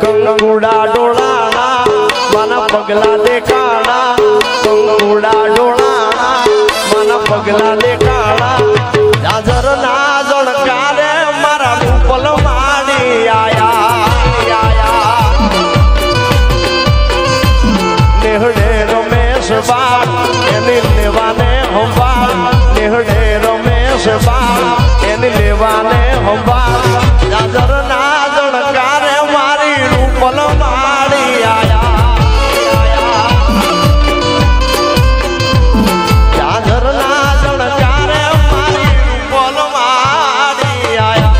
કંકુડા ડોળાણા માના પગલા દેખાણા કંકુડા ડોળાણા માના પગલા દેખાણા જાજર ના જણકારે મારા રૂપલ માડી આયા નેહડે રમેશ બા એની લેવાને હંભા નેહડે રમેશ બા એની લેવાને હંભા જાજર ના જણકારે મારી રૂપલ માડી આયા જાજર ના જણકારે મારી રૂપલ માડી આયા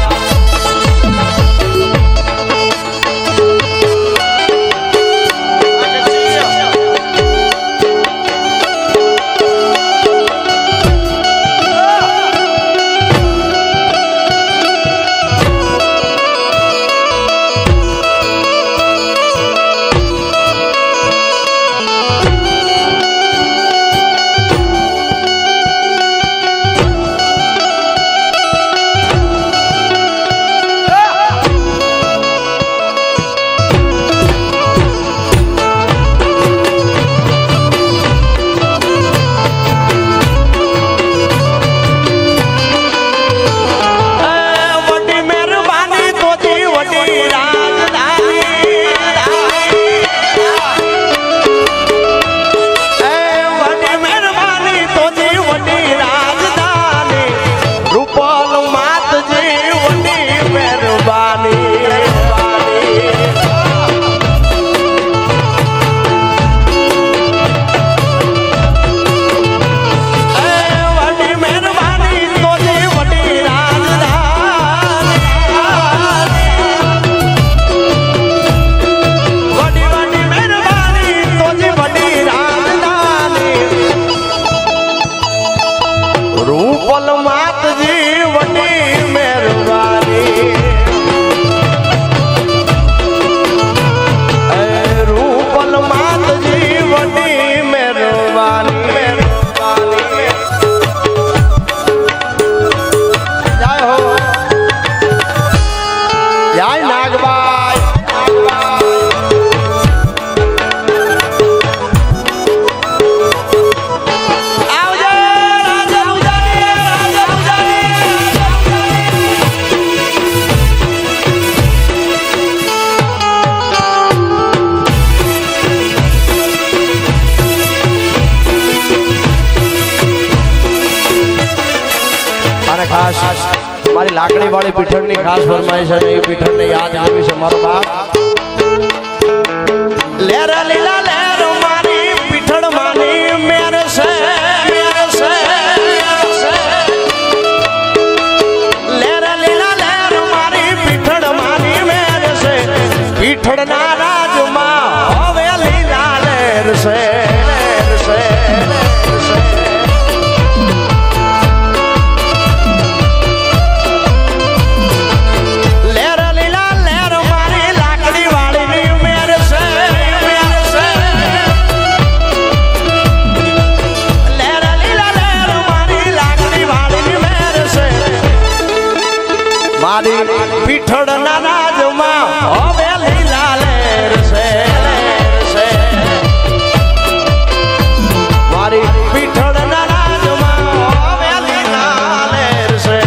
રૂપલ માતજી વડી મહેરબાની રૂપલ માતજી વડી મહેરબાની જય હો જય નાગબાઈ ખાસ મારી લાકડી વાળી પીઠળની ખાસ ફરમાઈશ છે એ પીઠળને યાદ કરવી છે મારો બાપ લેર લીલા લેર મારી પીઠળ માની મેર છે લેર લીલા લેર મારી પીઠળ માની મેર છે પીઠળના રાજમાં હવે લીલા લેર છે મારી પીઠળના રાજમાં હવે લીલા લેર છે મારી પીઠળના રાજમાં હવે લીલા લેર છે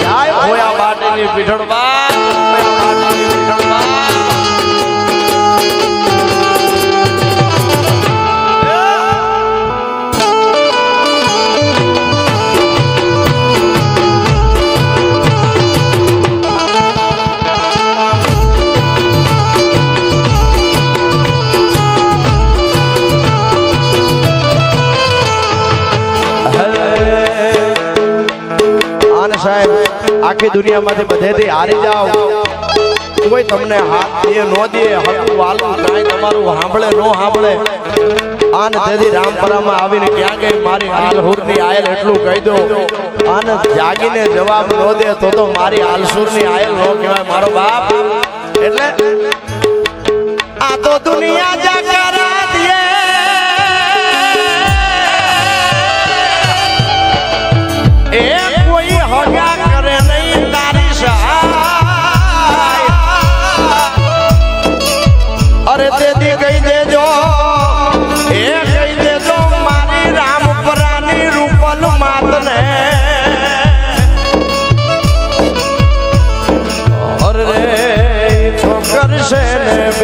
જય હોયા બાટેની પીઠળ બા સાહેબ આખી દુનિયામાંથી બધેથી હારી જાવ કોઈ તમને હાથ દે નો દે હકું વાલું કાંઈ તમારું સાંભળે નો સાંભળે આને તેથી રામપરામાં આવીને ક્યાં ગઈ મારી હાલહુરની આયલ એટલું કહી દો આને જાગીને જવાબ નો દે તો મારી હાલસુરની આયલ નો કહેવાય મારો બાપ એટલે આ તો દુનિયા જાગરા દે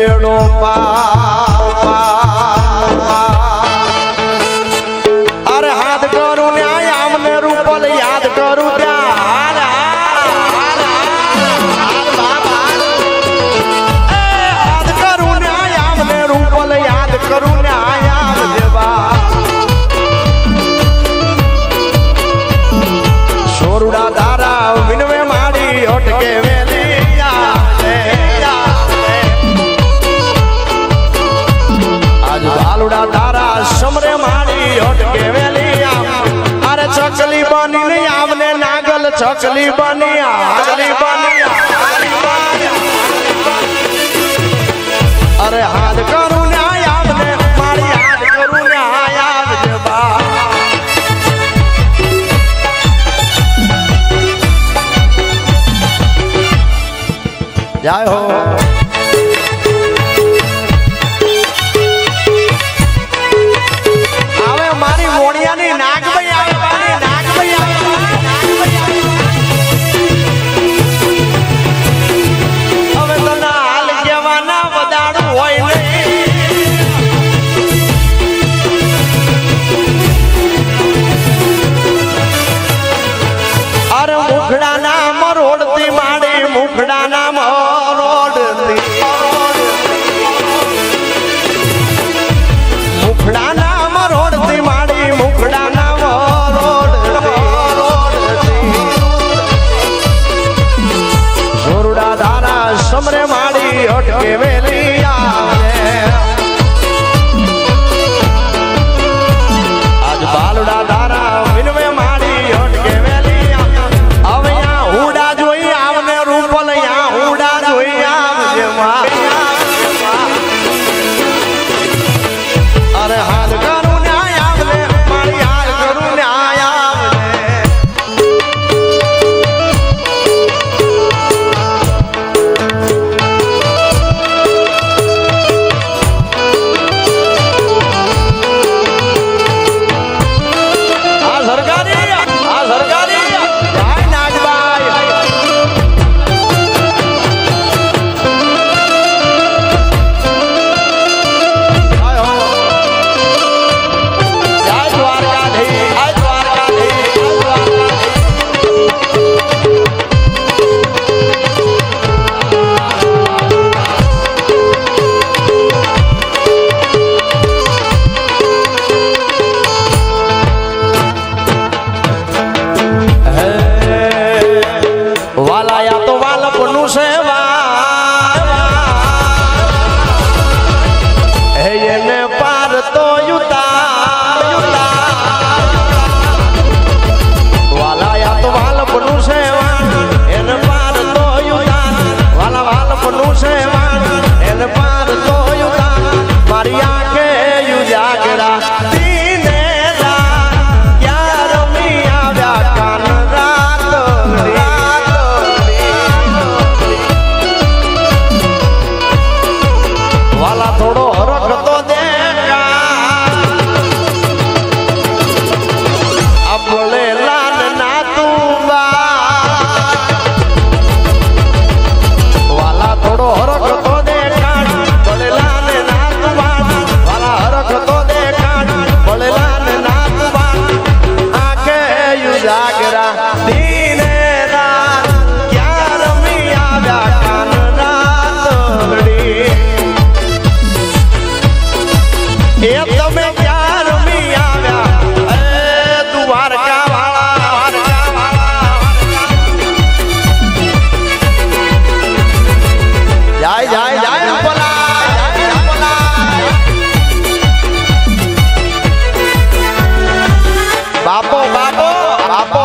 બેડો અરે હાથ કરું ન્યાય આમને રૂપલ યાદ કરું ત્યાં હાથ કરું ન્યાય આમને રૂપલ યાદ કરું ન્યાય દેવા સોરુડા તારા વિનવે માડી અટકે વેલી આજ ભાલુડા તારા સમરે માડી અટકે વેલી અરે ચકલી બની આવને નાગલ ચકલી બની અરે હાથ કરું ન્યાય આવને મારી હાથ કરું ન્યાય આવજે બા જય હો આવે મારી મોણિયાની નાગભાઈ આવે મારી નાગભાઈ આવે હવે તને હાલ કહેવાના વધારું હોય નહીં અરે મુખડાના મરોડતી માડી મુખડાના મુખડાના મરોડતી માડી મુખડાના સોરુડા ધારા સમરે માડી અટકે વેલી આજ બાલુડા ધારા વિનવે માડી અટકે વેલી હવે હુડા જોઈ આવને રૂપલ હુડા જોઈ આવજે અરે હાલ કરું ન્યાય આવને મારી હાલ કરું ન્યાય આવને આ સરકારી જય નાગભાઈ વાલાયા તો વાલપનું સેવા હે એને પાર તો વાલાયા તો વાલપનું સેવા એને પાર તો વાલા વાલપનું સેવા એને પાર તો મારી આંખે યુજાગરા થોડો હરખ તો દે આપણે લાલ ના તુંબા વાલા થોડો હરખ તો દે બળે લાલ ના તુંબા વાલા હરખ તો દે બળે લાલ ના તુંબા આંખે યુજાગરા દીને રાત ક્યાં રમી આવ્યા કાન રાતડી એ તમે ક્યાં રમી આવ્યા એ દ્વારકા વાળા જય જય જય બાપો બાપો બાપો